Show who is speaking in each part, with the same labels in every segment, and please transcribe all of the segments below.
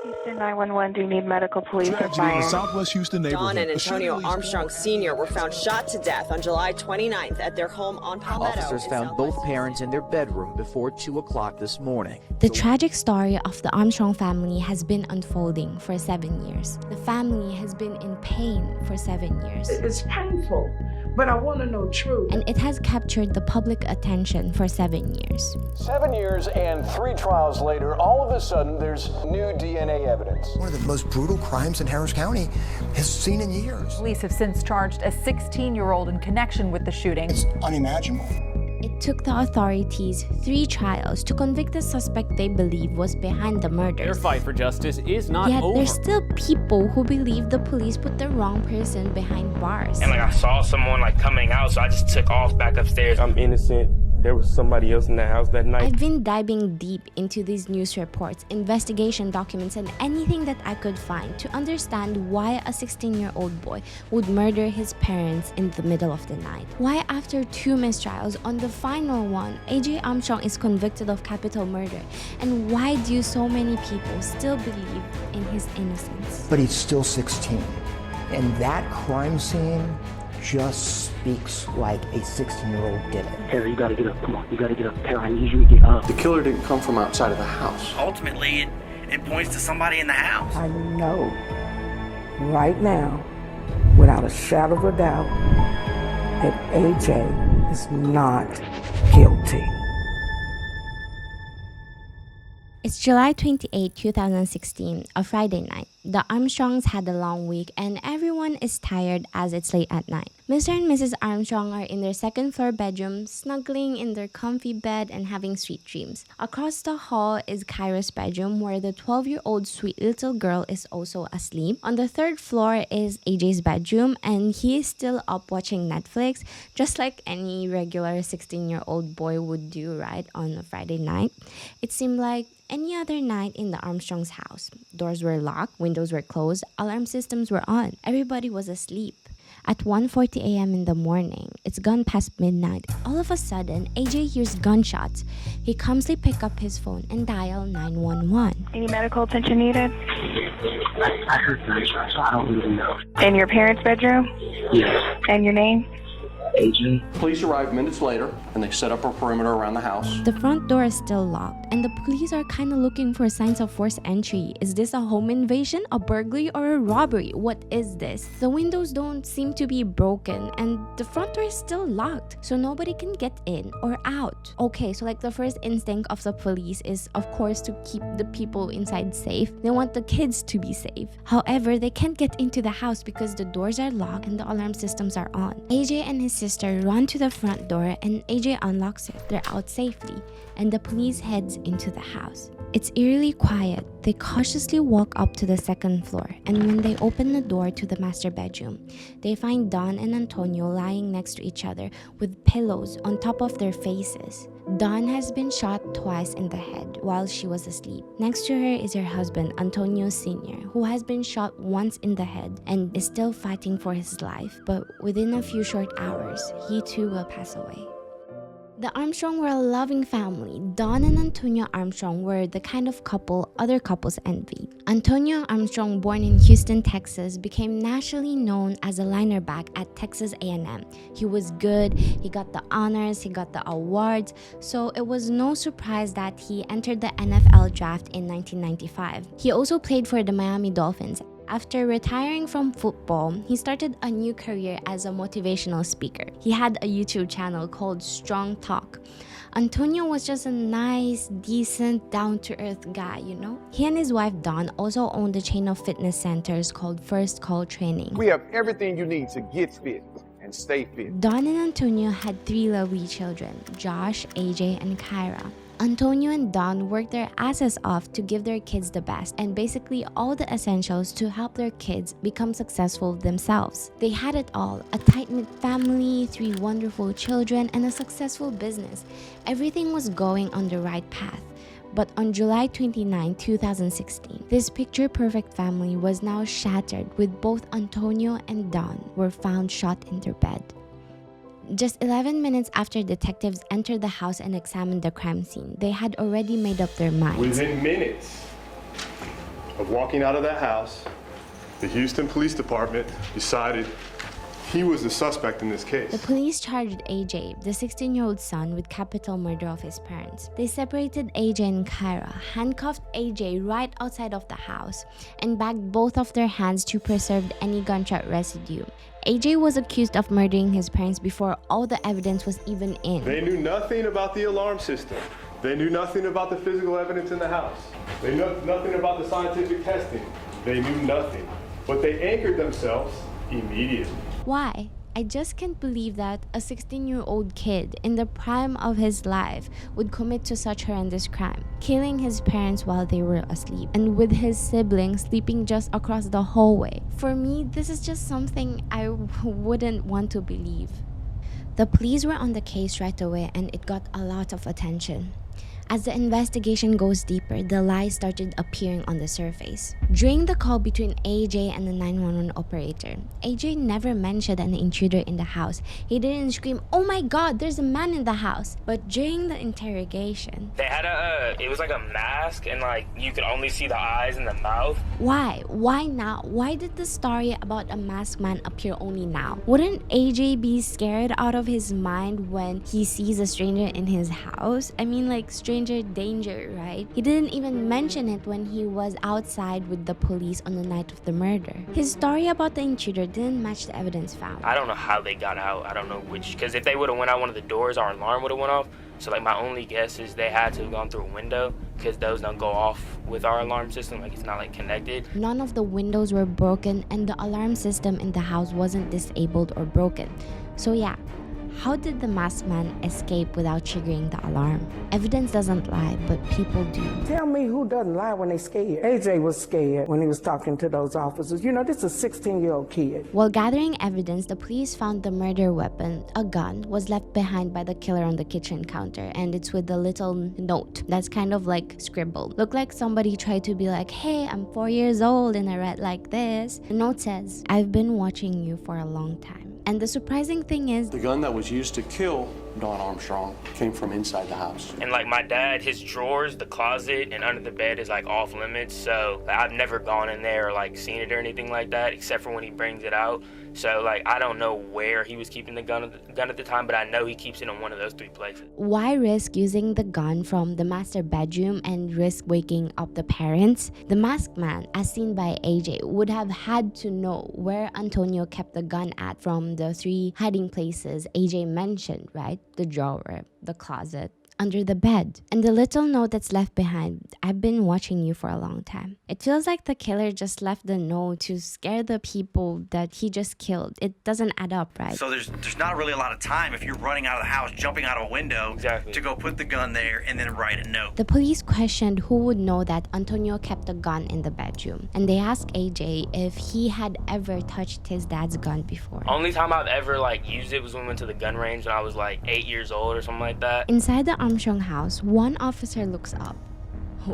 Speaker 1: Houston 911, do you need medical police or
Speaker 2: Tragedy in
Speaker 1: fire?
Speaker 2: the Southwest Houston neighborhood.
Speaker 3: Don and Antonio Armstrong Sr. were found shot to death on July 29th at their home on Palmetto.
Speaker 4: Officers found both parents in their bedroom before 2 o'clock this morning.
Speaker 5: The tragic story of the Armstrong family has been unfolding for 7 years. The family has been in pain for 7 years.
Speaker 6: It's painful, but I want to know truth.
Speaker 5: And it has captured the public attention for 7 years.
Speaker 7: 7 years and 3 trials later, all of a sudden, there's new DNA evidence.
Speaker 8: One of the most brutal crimes in Harris County has seen in years.
Speaker 9: Police have since charged a 16-year-old in connection with the shooting.
Speaker 8: It's unimaginable.
Speaker 5: It took the authorities 3 trials to convict the suspect they believe was behind the murders.
Speaker 10: Their fight for justice is not
Speaker 5: Yet
Speaker 10: over.
Speaker 5: there's still people who believe the police put the wrong person behind bars.
Speaker 11: And I saw someone coming out, so I just took off back upstairs.
Speaker 12: I'm innocent. There was somebody else in the house that night.
Speaker 5: I've been diving deep into these news reports, investigation documents, and anything that I could find to understand why a 16-year-old boy would murder his parents in the middle of the night. Why after 2 mistrials, on the final one, A.J. Armstrong is convicted of capital murder. And why do so many people still believe in his innocence?
Speaker 8: But he's still 16. And that crime scene just speaks like a 16-year-old did it.
Speaker 13: Harry, you gotta get up. Come on, you gotta get up. Harry, I need you to get up.
Speaker 7: The killer didn't come from outside of the house.
Speaker 11: Ultimately, it points to somebody in the house.
Speaker 6: I know right now, without a shadow of a doubt, that AJ is not guilty.
Speaker 5: It's July 28, 2016, a Friday night. The Armstrongs had a long week and everyone is tired as it's late at night. Mr. and Mrs. Armstrong are in their second floor bedroom, snuggling in their comfy bed and having sweet dreams. Across the hall is Kyra's bedroom where the 12-year-old sweet little girl is also asleep. On the 3rd floor is AJ's bedroom and he is still up watching Netflix, just like any regular 16-year-old boy would do, right, on a Friday night. It seemed like any other night in the Armstrongs' house. Doors were locked, windows were closed, alarm systems were on. Everybody was asleep. At 1:40 a.m. in the morning, it's gone past midnight. All of a sudden, AJ hears gunshots. He calmly picks up his phone and dial 911.
Speaker 1: Any medical attention needed?
Speaker 13: I heard gunshots, so I don't really know.
Speaker 1: In your parents' bedroom?
Speaker 13: Yes.
Speaker 1: And your name?
Speaker 13: AJ.
Speaker 7: Police arrived minutes later, and they set up a perimeter around the house.
Speaker 5: The front door is still locked, and the police are kind of looking for signs of forced entry. Is this a home invasion, a burglary, or a robbery? What is this? The windows don't seem to be broken, and the front door is still locked, so nobody can get in or out. Okay, so the first instinct of the police is, of course, to keep the people inside safe. They want the kids to be safe. However, they can't get into the house because the doors are locked and the alarm systems are on. AJ and his sister run to the front door and AJ unlocks it. They're out safely and the police heads into the house. It's eerily quiet. They cautiously walk up to the 2nd floor, and when they open the door to the master bedroom, they find Don and Antonio lying next to each other with pillows on top of their faces. Don has been shot twice in the head while she was asleep. Next to her is her husband, Antonio Sr., who has been shot once in the head and is still fighting for his life, but within a few short hours, he too will pass away. The Armstrong were a loving family. Don and Antonio Armstrong were the kind of couple other couples envied. Antonio Armstrong, born in Houston, Texas, became nationally known as a linebacker at Texas A&M. He was good, he got the honors, he got the awards, so it was no surprise that he entered the NFL draft in 1995. He also played for the Miami Dolphins. After retiring from football, he started a new career as a motivational speaker. He had a YouTube channel called Strong Talk. Antonio was just a nice, decent, down-to-earth guy, you know? He and his wife Dawn also owned a chain of fitness centers called First Call Training.
Speaker 12: We have everything you need to get fit and stay fit.
Speaker 5: Dawn and Antonio had 3 lovely children, Josh, AJ, and Kyra. Antonio and Dawn worked their asses off to give their kids the best and basically all the essentials to help their kids become successful themselves. They had it all, a tight-knit family, 3 wonderful children, and a successful business. Everything was going on the right path. But on July 29, 2016, this picture-perfect family was now shattered with both Antonio and Dawn were found shot in their bed. Just 11 minutes after detectives entered the house and examined the crime scene, they had already made up their minds.
Speaker 12: Within minutes,
Speaker 2: of walking out of that house, the Houston Police Department decided he was the suspect in this case.
Speaker 5: The police charged AJ, the 16-year-old son, with capital murder of his parents. They separated AJ and Kyra, handcuffed AJ right outside of the house, and bagged both of their hands to preserve any gunshot residue. AJ was accused of murdering his parents before all the evidence was even in.
Speaker 2: They knew nothing about the alarm system. They knew nothing about the physical evidence in the house. They knew nothing about the scientific testing. They knew nothing. But they anchored themselves immediately.
Speaker 5: Why? I just can't believe that a 16-year-old kid in the prime of his life would commit to such horrendous crime, killing his parents while they were asleep, and with his siblings sleeping just across the hallway. For me, this is just something I wouldn't want to believe. The police were on the case right away, and it got a lot of attention. As the investigation goes deeper, the lies started appearing on the surface. During the call between AJ and the 911 operator, AJ never mentioned an intruder in the house. He didn't scream, "Oh my God, there's a man in the house." But during the interrogation,
Speaker 11: they had it was like a mask, and like you could only see the eyes and the mouth.
Speaker 5: Why? Why now? Why did the story about a masked man appear only now? Wouldn't AJ be scared out of his mind when he sees a stranger in his house? I mean, like, stranger danger, right? He didn't even mention it when he was outside with the police on the night of the murder. His story about the intruder didn't match the evidence found.
Speaker 11: I don't know how they got out. I don't know which, because if they would have went out one of the doors, our alarm would have went off. So like my only guess is they had to have gone through a window, because those don't go off with our alarm system. Like, it's not like connected.
Speaker 5: None of the windows were broken, and the alarm system in the house wasn't disabled or broken. So yeah, how did the masked man escape without triggering the alarm? Evidence doesn't lie, but people do.
Speaker 6: Tell me who doesn't lie when they scared. AJ was scared when he was talking to those officers. You know, this is a 16-year-old kid.
Speaker 5: While gathering evidence, the police found the murder weapon, a gun, was left behind by the killer on the kitchen counter, and it's with a little note that's kind of like scribbled. Looked like somebody tried to be like, "Hey, I'm 4 years old and I read like this." The note says, "I've been watching you for a long time." And the surprising thing is,
Speaker 14: the gun that was used to kill Dawn Armstrong came from inside the house.
Speaker 11: And like my dad, his drawers, the closet, and under the bed is like off limits. So like, I've never gone in there or like seen it or anything like that, except for when he brings it out. So like I don't know where he was keeping the gun at the time, but I know he keeps it in one of those three places.
Speaker 5: Why risk using the gun from the master bedroom and risk waking up the parents? The masked man, as seen by AJ, would have had to know where Antonio kept the gun at from the three hiding places AJ mentioned, right? The drawer, the closet, under the bed. And the little note that's left behind, "I've been watching you for a long time." It feels like the killer just left the note to scare the people that he just killed. It doesn't add up, right?
Speaker 15: So there's not really a lot of time if you're running out of the house, jumping out of a window, to go put the gun there and then write a note.
Speaker 5: The police questioned who would know that Antonio kept a gun in the bedroom, and they asked AJ if he had ever touched his dad's gun before.
Speaker 11: Only time I've ever like used it was when we went to the gun range when I was like 8 years old or something like that.
Speaker 5: Inside the Armstrong house, one officer looks up.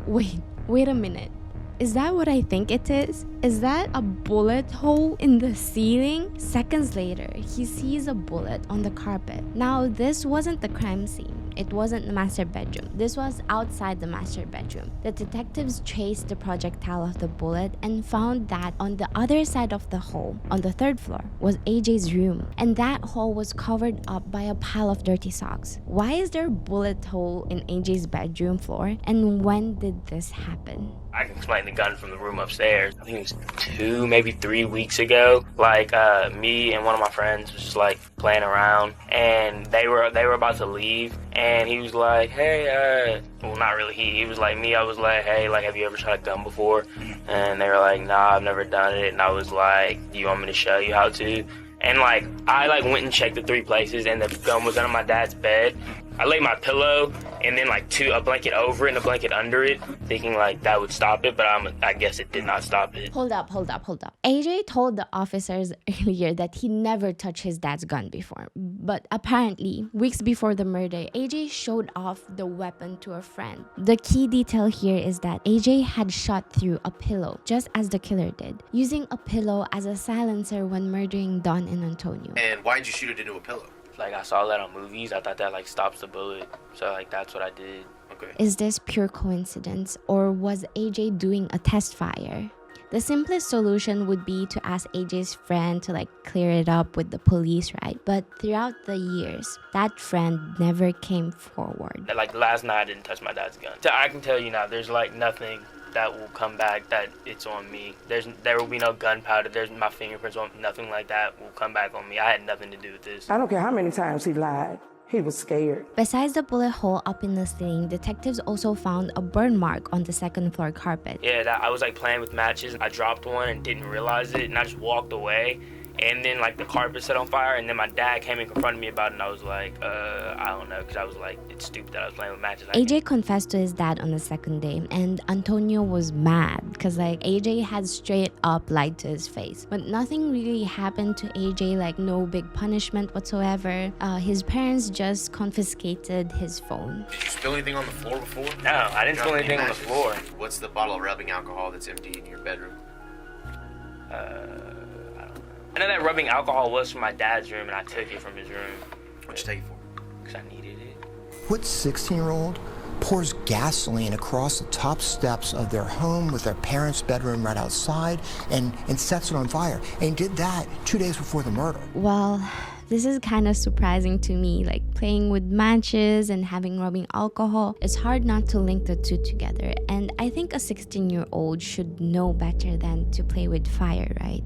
Speaker 5: Wait a minute. Is that what I think it is? Is that a bullet hole in the ceiling? Seconds later, he sees a bullet on the carpet. Now, this wasn't the crime scene. It wasn't the master bedroom. This was outside the master bedroom. The detectives traced the projectile of the bullet and found that on the other side of the hole, on the third floor, was AJ's room. And that hole was covered up by a pile of dirty socks. Why is there a bullet hole in AJ's bedroom floor? And when did this happen?
Speaker 11: I can explain the gun from the room upstairs. I think it was 2, maybe 3 weeks ago. Like me and one of my friends was just like playing around, and they were about to leave, and he was like, "Hey, well, not really he was like me. I was like, "Hey, like, have you ever shot a gun before?" And they were like, "Nah, I've never done it." And I was like, "Do you want me to show you how to?" And like I like went and checked the 3 places, and the gun was under my dad's bed. I laid my pillow and then like a blanket over it and a blanket under it, thinking like that would stop it, but I guess it did not stop it.
Speaker 5: Hold up. AJ told the officers earlier that he never touched his dad's gun before. But apparently, weeks before the murder, AJ showed off the weapon to a friend. The key detail here is that AJ had shot through a pillow, just as the killer did, using a pillow as a silencer when murdering Dawn and Antonio.
Speaker 15: And why'd you shoot it into a pillow?
Speaker 11: Like I saw that on movies. I thought that like stops the bullet. So like that's what I did.
Speaker 15: Okay.
Speaker 11: Okay.
Speaker 5: Is this pure coincidence, or was AJ doing a test fire? The simplest solution would be to ask AJ's friend to clear it up with the police, right? But throughout the years, that friend never came forward.
Speaker 11: Last night I didn't touch my dad's gun. So I can tell you now, there's nothing that will come back that it's on me. There will be no gunpowder. There's my fingerprints on, nothing like that will come back on me. I had nothing to do with this.
Speaker 6: I don't care how many times he lied. He was scared.
Speaker 5: Besides the bullet hole up in the ceiling, detectives also found a burn mark on the second floor carpet.
Speaker 11: Yeah, I was playing with matches. I dropped one and didn't realize it, and I just walked away. And then the carpet set on fire, and then my dad came and confronted me about it, and I was like, I don't know, because I was it's stupid that I was playing with matches.
Speaker 5: AJ confessed to his dad on the second day, and Antonio was mad because AJ had straight up lied to his face. But nothing really happened to AJ, no big punishment whatsoever. His parents just confiscated his phone.
Speaker 16: Did you spill anything on the floor before?
Speaker 11: No, I didn't spill anything on the floor.
Speaker 16: What's the bottle of rubbing alcohol that's empty in your bedroom?
Speaker 11: I know that rubbing alcohol was from my dad's room, and I took it from his room.
Speaker 16: What'd you take it for?
Speaker 11: Because I needed it.
Speaker 8: What 16-year-old pours gasoline across the top steps of their home with their parents' bedroom right outside and sets it on fire? And did that 2 days before the murder.
Speaker 5: Well, this is kind of surprising to me. Playing with matches and having rubbing alcohol, it's hard not to link the two together. And I think a 16-year-old should know better than to play with fire, right?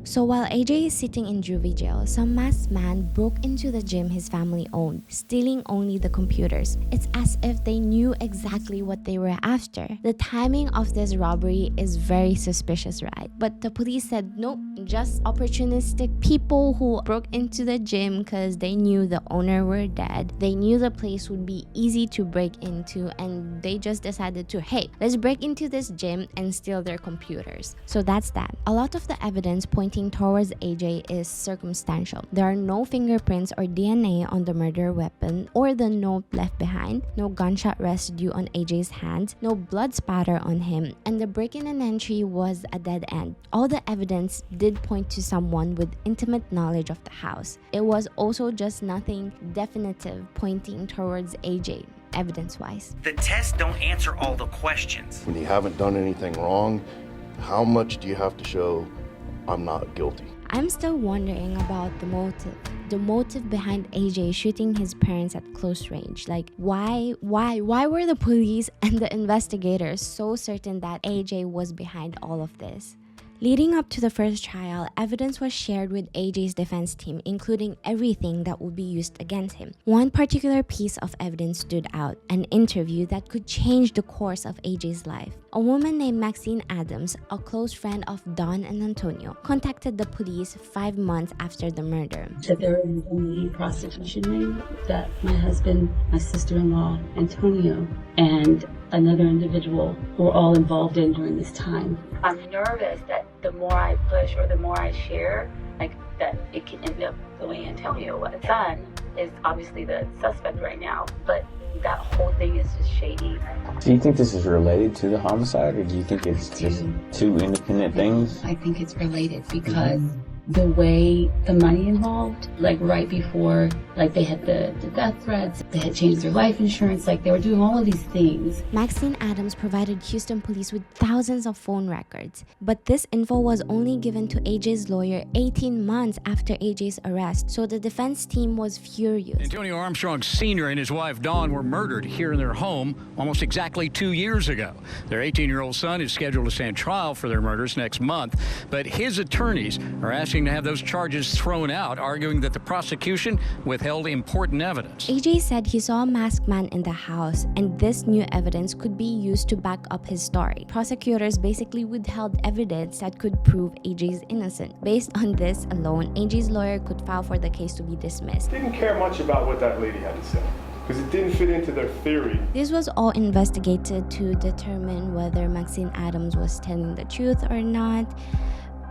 Speaker 5: So while AJ is sitting in juvie jail, some masked man broke into the gym his family owned, stealing only the computers. It's as if they knew exactly what they were after. The timing of this robbery is very suspicious, right? But the police said nope, just opportunistic people who broke into the gym because they knew the owner were dead. They knew the place would be easy to break into, and they just decided to, hey, let's break into this gym and steal their computers. So that's that. A lot of the evidence pointing towards AJ is circumstantial. There are no fingerprints or DNA on the murder weapon or the note left behind, no gunshot residue on AJ's hands, no blood spatter on him, and the break-in and entry was a dead end. All the evidence did point to someone with intimate knowledge of the house. It was also just nothing definitive pointing towards AJ, evidence-wise.
Speaker 15: The tests don't answer all the questions.
Speaker 17: When you haven't done anything wrong, how much do you have to show I'm not guilty?
Speaker 5: I'm still wondering about the motive behind AJ shooting his parents at close range. Why were the police and the investigators so certain that AJ was behind all of this? Leading up to the first trial, evidence was shared with AJ's defense team, including everything that would be used against him. One particular piece of evidence stood out, an interview that could change the course of AJ's life. A woman named Maxine Adams, a close friend of Don and Antonio, contacted the police 5 months after the murder.
Speaker 18: That there was only a prostitution ring that my husband, my sister-in-law, Antonio, and another individual were all involved in during this time.
Speaker 19: I'm nervous that the more I push or the more I share, that it can end up the way Antonio was. Son is obviously the suspect right now, but that whole thing is just shady.
Speaker 20: Do you think this is related to the homicide, or do you think it's just two independent things?
Speaker 18: I think it's related because the way the money involved, right before, they had the death threats, they had changed their life insurance, they were doing all of these things.
Speaker 5: Maxine Adams provided Houston police with thousands of phone records, but this info was only given to AJ's lawyer 18 months after AJ's arrest, so the defense team was furious.
Speaker 21: Antonio Armstrong Sr. and his wife Dawn were murdered here in their home almost exactly 2 years ago. Their 18-year-old son is scheduled to stand trial for their murders next month, but his attorneys are asking to have those charges thrown out, arguing that the prosecution withheld important evidence.
Speaker 5: AJ said he saw a masked man in the house, and this new evidence could be used to back up his story. Prosecutors basically withheld evidence that could prove AJ's innocent. Based on this alone, AJ's lawyer could file for the case to be dismissed.
Speaker 2: Didn't care much about what that lady had to say, because it didn't fit into their theory.
Speaker 5: This was all investigated to determine whether Maxine Adams was telling the truth or not.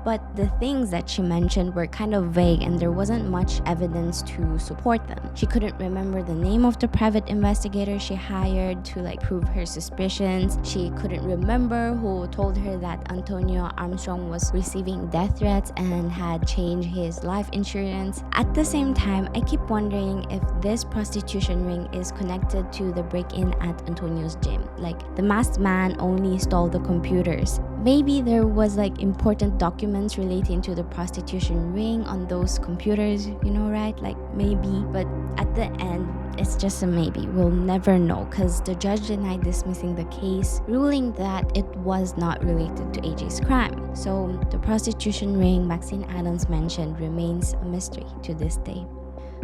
Speaker 5: but the things that she mentioned were kind of vague and there wasn't much evidence to support them. She couldn't remember the name of the private investigator she hired to prove her suspicions. She couldn't remember who told her that Antonio Armstrong was receiving death threats and had changed his life insurance. At the same time, I keep wondering if this prostitution ring is connected to the break-in at Antonio's gym. The masked man only stole the computers. Maybe there was important documents relating to the prostitution ring on those computers, right? Maybe. But at the end, it's just a maybe. We'll never know because the judge denied dismissing the case, ruling that it was not related to AJ's crime. So the prostitution ring Maxine Adams mentioned remains a mystery to this day.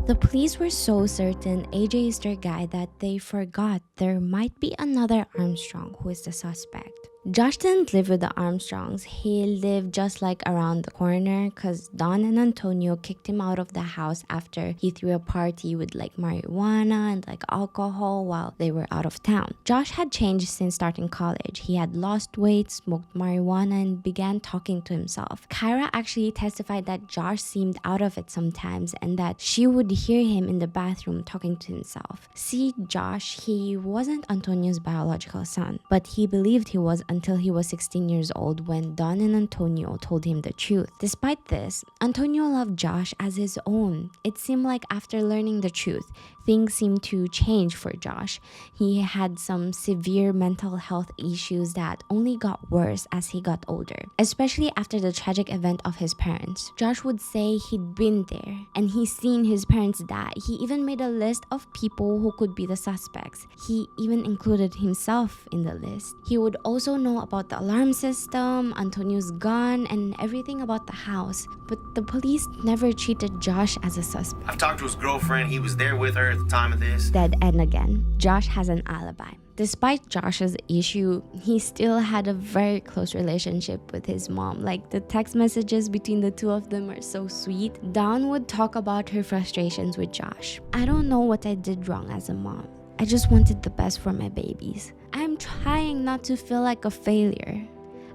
Speaker 5: The police were so certain AJ is their guy that they forgot there might be another Armstrong who is the suspect. Josh didn't live with the Armstrongs. He lived just around the corner because Don and Antonio kicked him out of the house after he threw a party with marijuana and alcohol while they were out of town. Josh had changed since starting college. He had lost weight, smoked marijuana, and began talking to himself. Kyra actually testified that Josh seemed out of it sometimes and that she would hear him in the bathroom talking to himself. See, Josh, he wasn't Antonio's biological son, but he believed he was until he was 16 years old when Don and Antonio told him the truth. Despite this, Antonio loved Josh as his own. It seemed like after learning the truth, things seemed to change for Josh. He had some severe mental health issues that only got worse as he got older, especially after the tragic event of his parents. Josh would say he'd been there and he's seen his parents die. He even made a list of people who could be the suspects. He even included himself in the list. He would also know about the alarm system, Antonio's gun, and everything about the house, but the police never treated Josh as a suspect.
Speaker 16: I've talked to his girlfriend. He was there with her at the time of this.
Speaker 5: Dead end again. Josh has an alibi. Despite Josh's issue, he still had a very close relationship with his mom. The text messages between the two of them are so sweet. Dawn would talk about her frustrations with Josh. I don't know what I did wrong as a mom. I just wanted the best for my babies. I'm trying not to feel like a failure.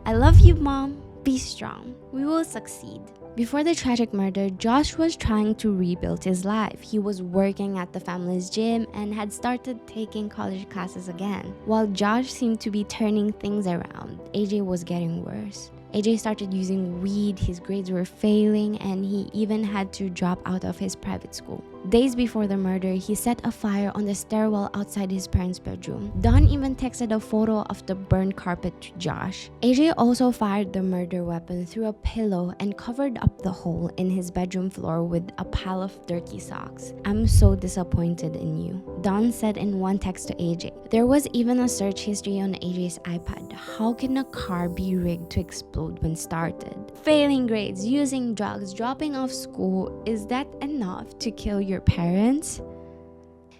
Speaker 5: I love you, Mom. Be strong. We will succeed. Before the tragic murder, Josh was trying to rebuild his life. He was working at the family's gym and had started taking college classes again. While Josh seemed to be turning things around, AJ was getting worse. AJ started using weed, his grades were failing, and he even had to drop out of his private school. Days before the murder, he set a fire on the stairwell outside his parents' bedroom. Don even texted a photo of the burned carpet to Josh. AJ also fired the murder weapon through a pillow and covered up the hole in his bedroom floor with a pile of dirty socks. I'm so disappointed in you, Don said in one text to AJ. There was even a search history on AJ's iPad. How can a car be rigged to explode when started? Failing grades, using drugs, dropping off school, is that enough to kill your parents?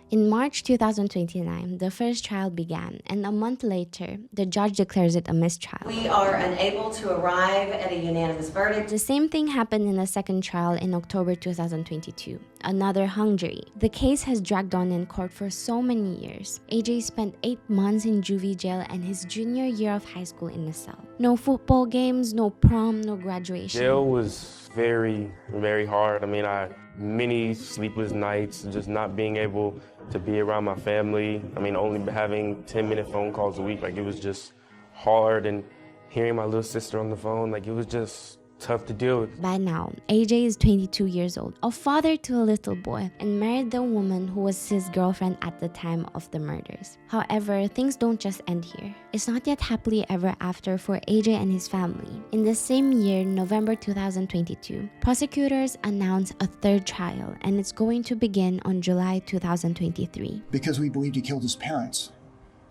Speaker 5: In March 2029, the first trial began, and a month later, the judge declares it a mistrial.
Speaker 3: We are unable to arrive at a unanimous verdict.
Speaker 5: The same thing happened in the second trial in October 2022, another hung jury. The case has dragged on in court for so many years. AJ spent 8 months in juvie jail and his junior year of high school in a cell. No football games, no prom, no graduation.
Speaker 22: Jail was very, very hard. I had many sleepless nights, just not being able to be around my family. Only having 10-minute phone calls a week. It was just hard, and hearing my little sister on the phone, it was just tough to deal with.
Speaker 5: By now, AJ is 22 years old, a father to a little boy, and married the woman who was his girlfriend at the time of the murders. However, things don't just end here. It's not yet happily ever after for AJ and his family. In the same year, November 2022, prosecutors announced a third trial, and it's going to begin on July 2023.
Speaker 8: Because we believed he killed his parents,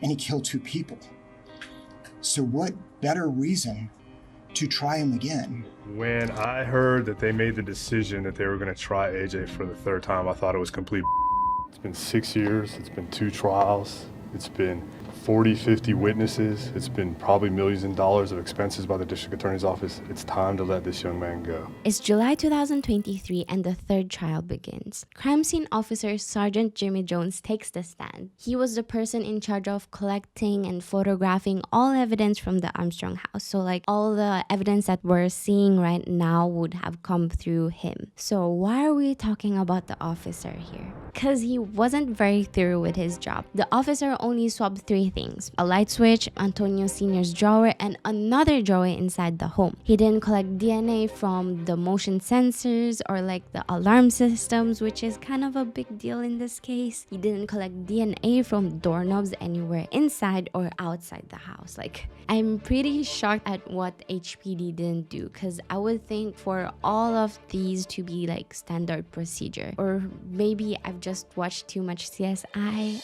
Speaker 8: and he killed 2 people. So what better reason to try him again?
Speaker 2: When I heard that they made the decision that they were going to try AJ for the 3rd time, I thought it was complete. It's been 6 years, it's been 2 trials, it's been 40, 50 witnesses. It's been probably millions of dollars of expenses by the district attorney's office. It's time to let this young man go.
Speaker 5: It's July 2023 and the third trial begins. Crime scene officer Sergeant Jimmy Jones takes the stand. He was the person in charge of collecting and photographing all evidence from the Armstrong house. So like all the evidence that we're seeing right now would have come through him. So why are we talking about the officer here? Because he wasn't very thorough with his job. The officer only swabbed 3 things: a light switch, Antonio Sr.'s drawer, and another drawer inside the home. He didn't collect DNA from the motion sensors or like the alarm systems, which is kind of a big deal in this case. He didn't collect DNA from doorknobs anywhere inside or outside the house. Like, I'm pretty shocked at what HPD didn't do, because I would think for all of these to be like standard procedure, or maybe I've just watched too much CSI.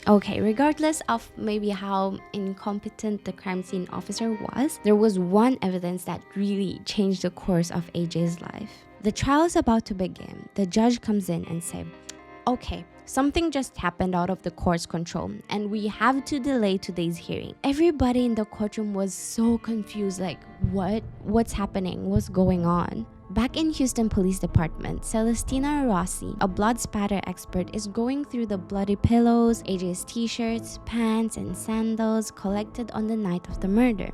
Speaker 5: Okay, regardless of maybe how incompetent the crime scene officer was, there was one evidence that really changed the course of AJ's life. The trial is about to begin. The judge comes in and says, okay, something just happened out of the court's control and we have to delay today's hearing. Everybody in the courtroom was so confused, like, what's happening? What's going on? Back in Houston Police Department, Celestina Rossi, a blood spatter expert, is going through the bloody pillows, AJ's t-shirts, pants, and sandals collected on the night of the murder.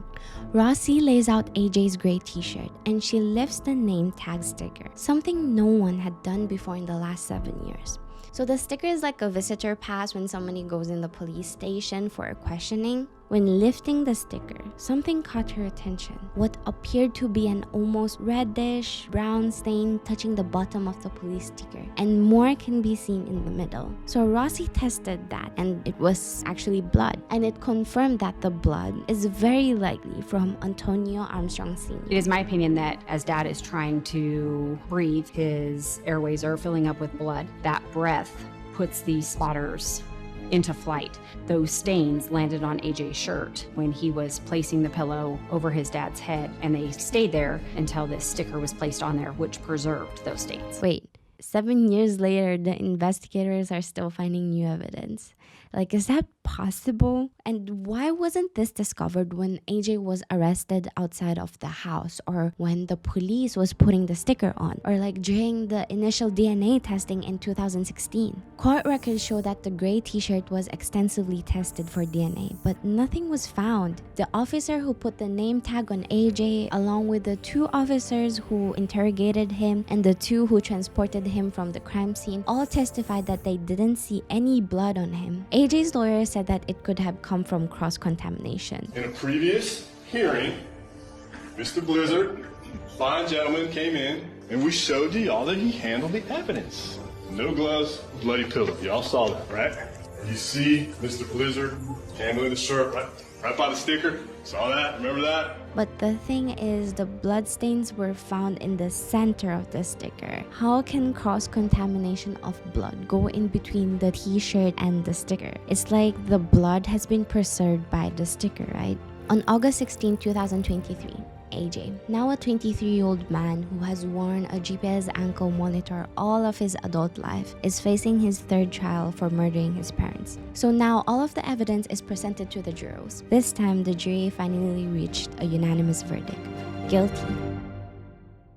Speaker 5: Rossi lays out AJ's gray t-shirt and she lifts the name tag sticker, something no one had done before in the last 7 years. So the sticker is like a visitor pass when somebody goes in the police station for a questioning. When lifting the sticker, something caught her attention. What appeared to be an almost reddish brown stain touching the bottom of the police sticker, and more can be seen in the middle. So Rossi tested that and it was actually blood, and it confirmed that the blood is very likely from Antonio Armstrong Sr.
Speaker 4: It is my opinion that as Dad is trying to breathe, his airways are filling up with blood. That breath puts these spotters into flight. Those stains landed on AJ's shirt when he was placing the pillow over his dad's head, and they stayed there until this sticker was placed on there, which preserved those stains.
Speaker 5: Wait, 7 years later, the investigators are still finding new evidence. Like, is that possible? And why wasn't this discovered when AJ was arrested outside of the house, or when the police was putting the sticker on, or like during the initial DNA testing in 2016? Court records show that the gray t-shirt was extensively tested for DNA, but nothing was found. The officer who put the name tag on AJ, along with the 2 officers who interrogated him and the 2 who transported him from the crime scene, all testified that they didn't see any blood on him. AJ's lawyer said that it could have come from cross-contamination.
Speaker 2: In a previous hearing, Mr. Blizzard, fine gentleman, came in and we showed you all that he handled the evidence. No gloves, bloody pillow. Y'all saw that, right? You see Mr. Blizzard handling the shirt right by the sticker. Saw that? Remember that?
Speaker 5: But the thing is, the bloodstains were found in the center of the sticker. How can cross-contamination of blood go in between the t-shirt and the sticker? It's like the blood has been preserved by the sticker, right? On August 16, 2023, AJ, now a 23-year-old man who has worn a GPS ankle monitor all of his adult life, is facing his 3rd trial for murdering his parents. So now all of the evidence is presented to the jurors. This time, the jury finally reached a unanimous verdict: guilty.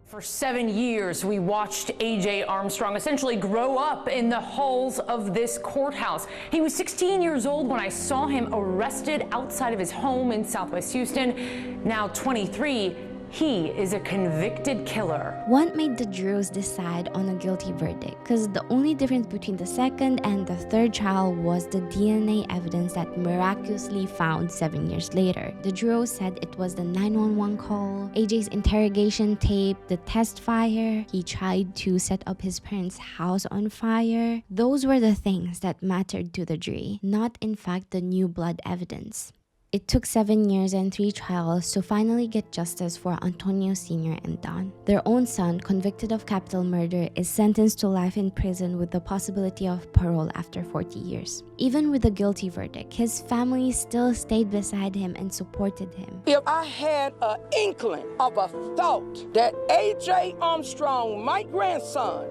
Speaker 9: For 7 years, we watched AJ Armstrong essentially grow up in the halls of this courthouse. He was 16 years old when I saw him arrested outside of his home in Southwest Houston. Now 23, he is a convicted killer.
Speaker 5: What made the jurors decide on a guilty verdict? Because the only difference between the 2nd and the 3rd trial was the DNA evidence that miraculously found 7 years later. The jurors said it was the 911 call, AJ's interrogation tape, the test fire, he tried to set up his parents' house on fire. Those were the things that mattered to the jury, not in fact the new blood evidence. It took 7 years and 3 trials to finally get justice for Antonio Sr. and Don. Their own son, convicted of capital murder, is sentenced to life in prison with the possibility of parole after 40 years. Even with a guilty verdict, his family still stayed beside him and supported him.
Speaker 6: If I had an inkling of a thought that AJ Armstrong, my grandson,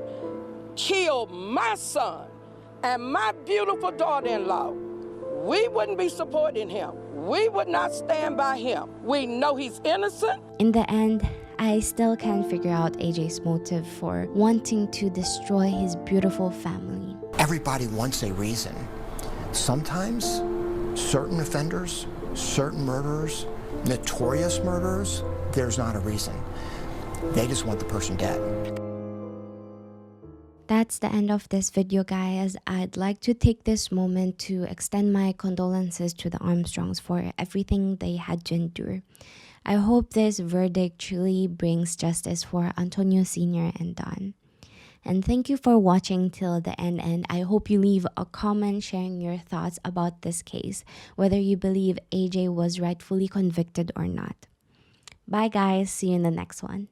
Speaker 6: killed my son and my beautiful daughter-in-law, We wouldn't be supporting him. We would not stand by him. We know he's innocent.
Speaker 5: In the end, I still can't figure out AJ's motive for wanting to destroy his beautiful family.
Speaker 8: Everybody wants a reason. Sometimes certain offenders, certain murderers, notorious murderers, there's not a reason. They just want the person dead.
Speaker 5: That's the end of this video, guys. I'd like to take this moment to extend my condolences to the Armstrongs for everything they had to endure. I hope this verdict truly brings justice for Antonio Sr. and Don. And thank you for watching till the end, and I hope you leave a comment sharing your thoughts about this case, whether you believe AJ was rightfully convicted or not. Bye guys, see you in the next one.